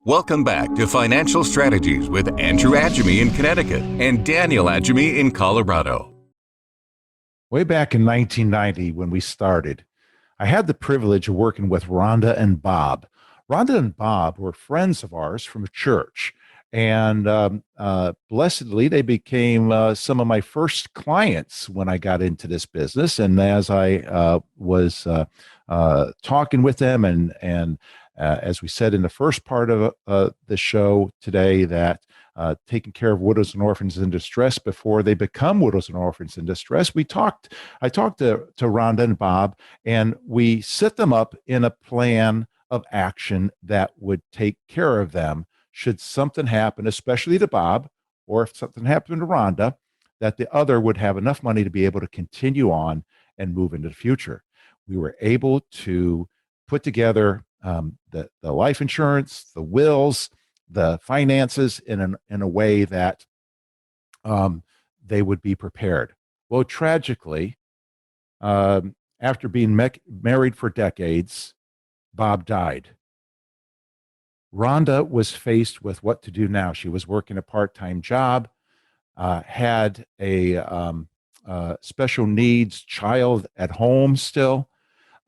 Welcome back to Financial Strategies with Andrew Adjemi in Connecticut and Daniel Adjemi in Colorado. Way back in 1990, when we started, I had the privilege of working with Rhonda and Bob. Rhonda and Bob were friends of ours from church. And blessedly, they became some of my first clients when I got into this business. And as I was talking with them, and as we said in the first part of the show today, that taking care of widows and orphans in distress before they become widows and orphans in distress. I talked to Rhonda and Bob, and we set them up in a plan of action that would take care of them should something happen, especially to Bob, or if something happened to Rhonda, that the other would have enough money to be able to continue on and move into the future. We were able to put together the life insurance, the wills, the finances in a way that they would be prepared. Well, tragically, after being married for decades, Bob died. Rhonda was faced with what to do now. She was working a part-time job, had a special needs child at home still,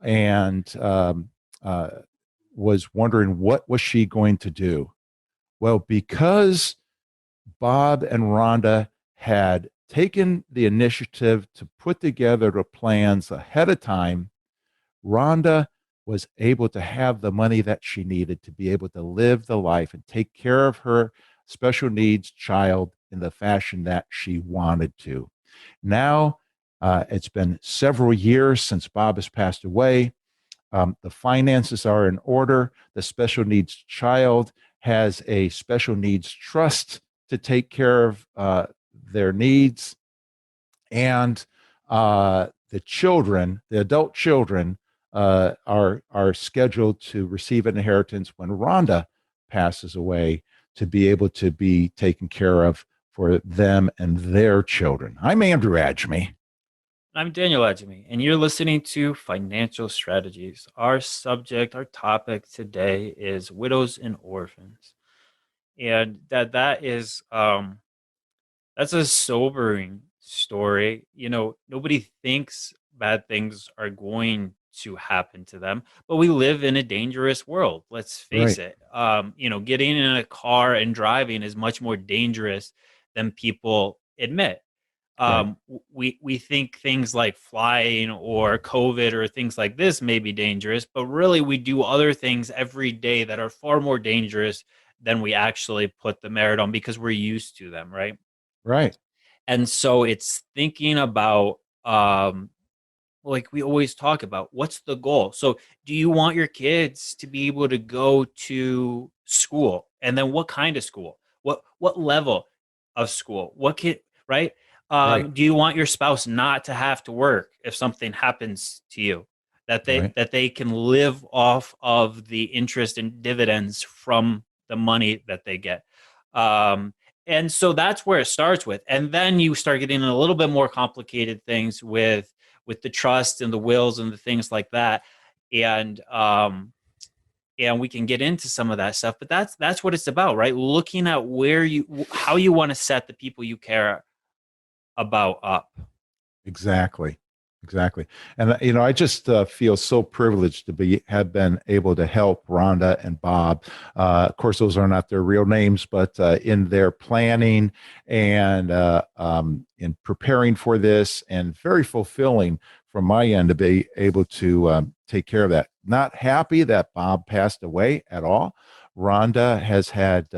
and was wondering what was she going to do. Well, because Bob and Rhonda had taken the initiative to put together the plans ahead of time, Rhonda was able to have the money that she needed to be able to live the life and take care of her special needs child in the fashion that she wanted to. Now, it's been several years since Bob has passed away. The finances are in order. The special needs child has a special needs trust to take care of their needs. And the children, the adult children, are scheduled to receive an inheritance when Rhonda passes away to be able to be taken care of for them and their children. I'm Andrew Adjemi. I'm Daniel Adjemi, and you're listening to Financial Strategies. Our topic today is widows and orphans, and that is that's a sobering story. You know, nobody thinks bad things are going to happen to them, but we live in a dangerous world. Let's face Right. it. Getting in a car and driving is much more dangerous than people admit. Right. We think things like flying or COVID or things like this may be dangerous, but really we do other things every day that are far more dangerous than we actually put the merit on because we're used to them, right? Right. And so it's thinking about like we always talk about, what's the goal? So do you want your kids to be able to go to school? And then what kind of school? What level of school? What kid, right? Right. Do you want your spouse not to have to work if something happens to you? Right. That they can live off of the interest and dividends from the money that they get. Um, and so that's where it starts with. And then you start getting a little bit more complicated things with the trust and the wills and the things like that. And we can get into some of that stuff, but that's what it's about, right? Looking at how you want to set the people you care about up. Exactly. Exactly. And I just feel so privileged to have been able to help Rhonda and Bob. Of course, those are not their real names, but in their planning and in preparing for this, and very fulfilling from my end to be able to take care of that. Not happy that Bob passed away at all. Rhonda has had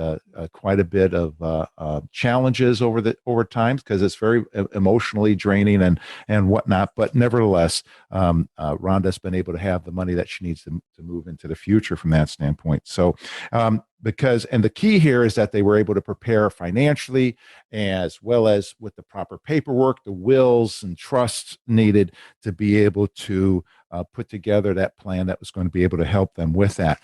quite a bit of challenges over times because it's very emotionally draining and whatnot. But nevertheless, Rhonda's been able to have the money that she needs to move into the future from that standpoint. So, and the key here is that they were able to prepare financially as well as with the proper paperwork, the wills and trusts needed to be able to put together that plan that was going to be able to help them with that.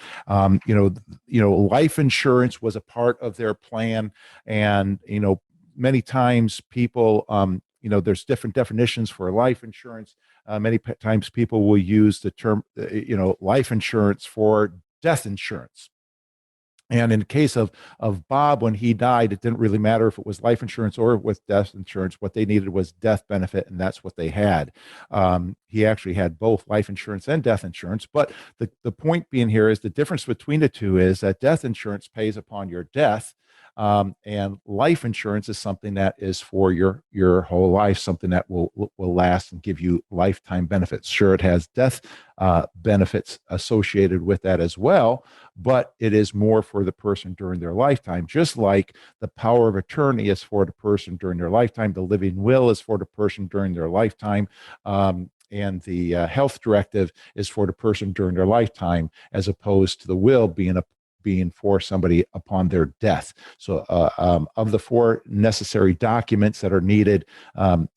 Life insurance was a part of their plan, and many times people, there's different definitions for life insurance. Many times people will use the term, life insurance for death insurance. And in the case of Bob, when he died, it didn't really matter if it was life insurance or with death insurance. What they needed was death benefit, and that's what they had. He actually had both life insurance and death insurance. But the point being here is the difference between the two is that death insurance pays upon your death. And life insurance is something that is for your whole life, something that will last and give you lifetime benefits. Sure, it has death benefits associated with that as well, but it is more for the person during their lifetime. Just like the power of attorney is for the person during their lifetime, the living will is for the person during their lifetime. And the health directive is for the person during their lifetime, as opposed to the will being for somebody upon their death. So, of the four necessary documents that are needed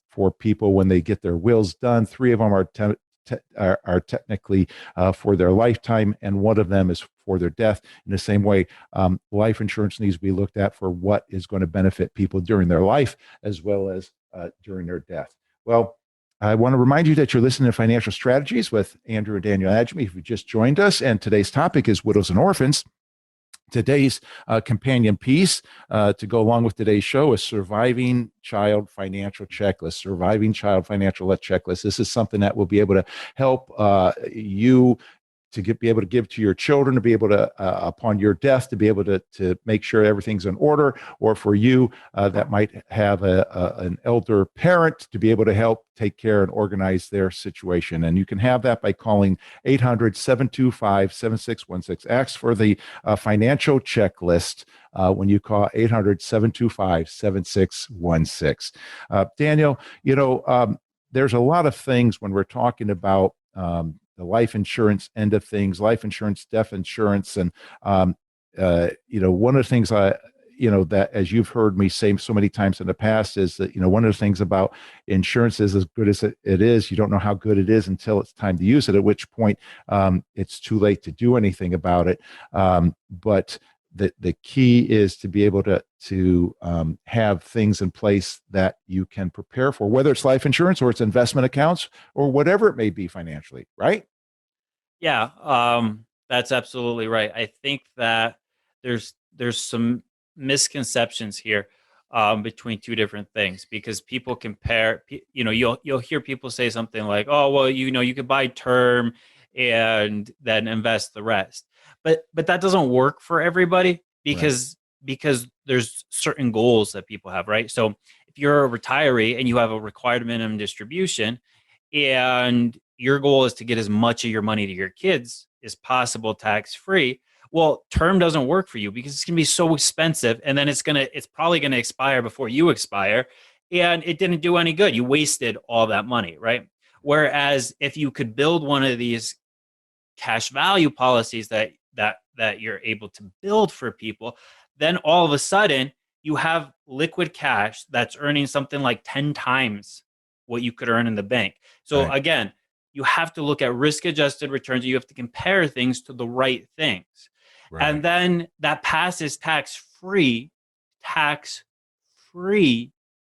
for people when they get their wills done, three of them are technically for their lifetime, and one of them is for their death. In the same way, life insurance needs to be looked at for what is going to benefit people during their life as well as during their death. Well, I want to remind you that you're listening to Financial Strategies with Andrew and Daniel Adjemi, if you just joined us, and today's topic is widows and orphans. Today's companion piece to go along with today's show is Surviving Child Financial Checklist. Surviving Child Financial Checklist. This is something that will be able to help you to be able to give to your children, to be able to, upon your death, to be able to make sure everything's in order, or for you that might have an elder parent, to be able to help take care and organize their situation. And you can have that by calling 800-725-7616. Ask for the financial checklist when you call 800-725-7616. Daniel, there's a lot of things when we're talking about the life insurance end of things, life insurance, death insurance. And, one of the things that, as you've heard me say so many times in the past, is that, one of the things about insurance is, as good as it is, you don't know how good it is until it's time to use it, at which point it's too late to do anything about it. But the key is to be able to have things in place that you can prepare for, whether it's life insurance or it's investment accounts or whatever it may be financially, right? Yeah, that's absolutely right. I think that there's some misconceptions here between two different things, because people compare. You'll hear people say something like, "Oh, well, you could buy term and then invest the rest," but that doesn't work for everybody, Right. because there's certain goals that people have, right? So if you're a retiree and you have a required minimum distribution, and your goal is to get as much of your money to your kids as possible tax free, well, term doesn't work for you because it's going to be so expensive, and then it's probably going to expire before you expire, and it didn't do any good. You wasted all that money, right? Whereas if you could build one of these cash value policies that you're able to build for people, then all of a sudden you have liquid cash that's earning something like 10 times what you could earn in the bank. So Right. again, you have to look at risk adjusted returns. You have to compare things to the right things. And Right. then that passes tax free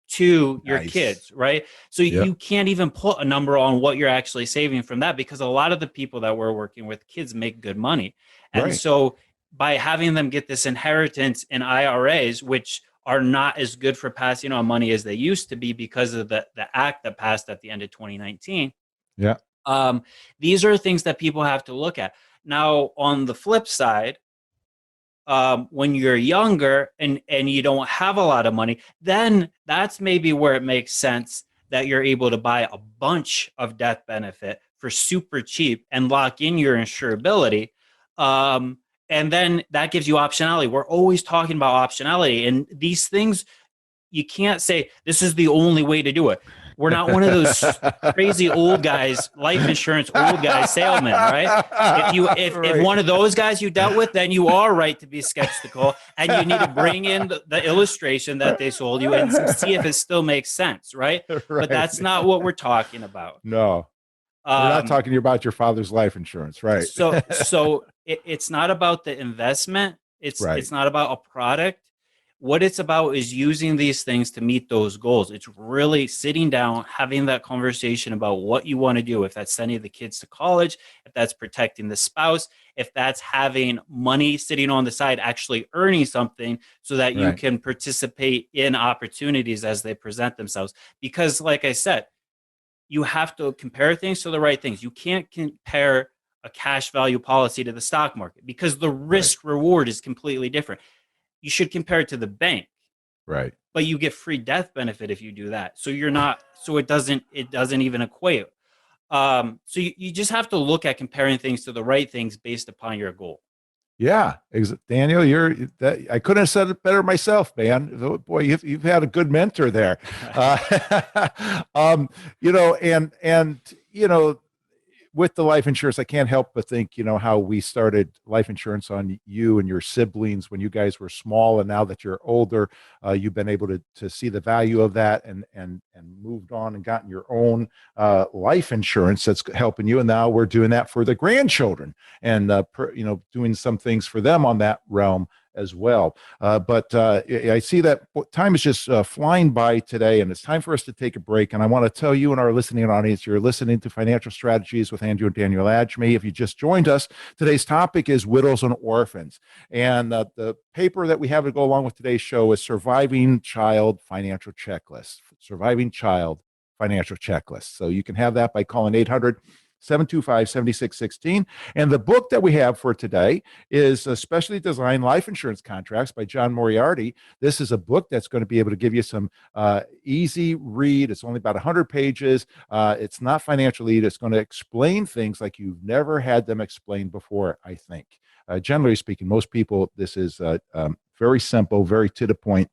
to your Nice. kids, right? So Yep. you can't even put a number on what you're actually saving from that, because a lot of the people that we're working with, kids make good money. And Right. so by having them get this inheritance in IRAs, which are not as good for passing on money as they used to be because of the act that passed at the end of 2019, Yeah. these are things that people have to look at. Now, on the flip side, when you're younger and you don't have a lot of money, then that's maybe where it makes sense that you're able to buy a bunch of death benefit for super cheap and lock in your insurability. And then that gives you optionality. We're always talking about optionality, and these things, you can't say this is the only way to do it. We're not one of those crazy old guys, life insurance old guys salesmen, right? If Right. one of those guys you dealt with, then you are right to be skeptical, and you need to bring in the illustration that they sold you and see if it still makes sense, right? But Right. that's not what we're talking about. No, we're not Um, talking about your father's life insurance, right? so it's not about the investment. It's Right. not about a product. What it's about is using these things to meet those goals. It's really sitting down, having that conversation about what you want to do. If that's sending the kids to college, if that's protecting the spouse, if that's having money sitting on the side, actually earning something so that you Right. can participate in opportunities as they present themselves. Because, like I said, you have to compare things to the right things. You can't compare a cash value policy to the stock market because the Right. risk reward is completely different. You should compare it to the bank, Right. but you get free death benefit if you do that. So you're not, so it doesn't even equate. So you just have to look at comparing things to the right things based upon your goal. Yeah, Daniel, I couldn't have said it better myself, man. Boy, you've had a good mentor there. And with the life insurance, I can't help but think, how we started life insurance on you and your siblings when you guys were small, and now that you're older, you've been able to see the value of that and moved on and gotten your own life insurance that's helping you. And now we're doing that for the grandchildren and doing some things for them on that realm as well. But I see that time is just flying by today, and it's time for us to take a break. And I want to tell you and our listening audience, you're listening to Financial Strategies with Andrew and Daniel Adjemi. If you just joined us, today's topic is Widows and Orphans. And the paper that we have to go along with today's show is Surviving Child Financial Checklist. Surviving Child Financial Checklist. So you can have that by calling 800-725-7616. And the book that we have for today is Specially Designed Life Insurance Contracts by John Moriarty. This is a book that's going to be able to give you some easy read. It's only about 100 pages. It's not financial aid. It's going to explain things like you've never had them explained before, I think. Generally speaking, most people, this is very simple, very to the point,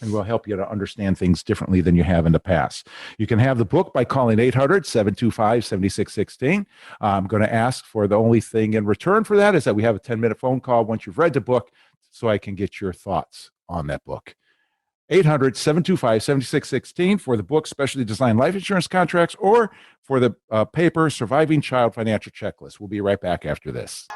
and will help you to understand things differently than you have in the past. You can have the book by calling 800-725-7616. I'm going to ask for the only thing in return for that is that we have a 10-minute phone call once you've read the book so I can get your thoughts on that book. 800-725-7616 for the book, Specially Designed Life Insurance Contracts, or for the paper, Surviving Child Financial Checklist. We'll be right back after this.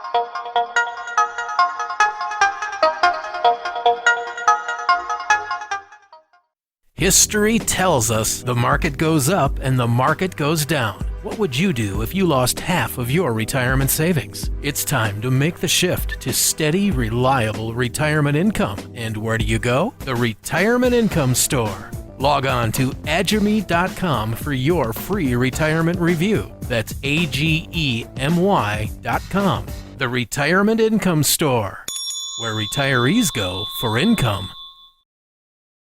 History tells us the market goes up and the market goes down. What would you do if you lost half of your retirement savings? It's time to make the shift to steady, reliable retirement income. And where do you go? The Retirement Income Store. Log on to Adjemi.com for your free retirement review. That's AGEMY.com. The Retirement Income Store, where retirees go for income.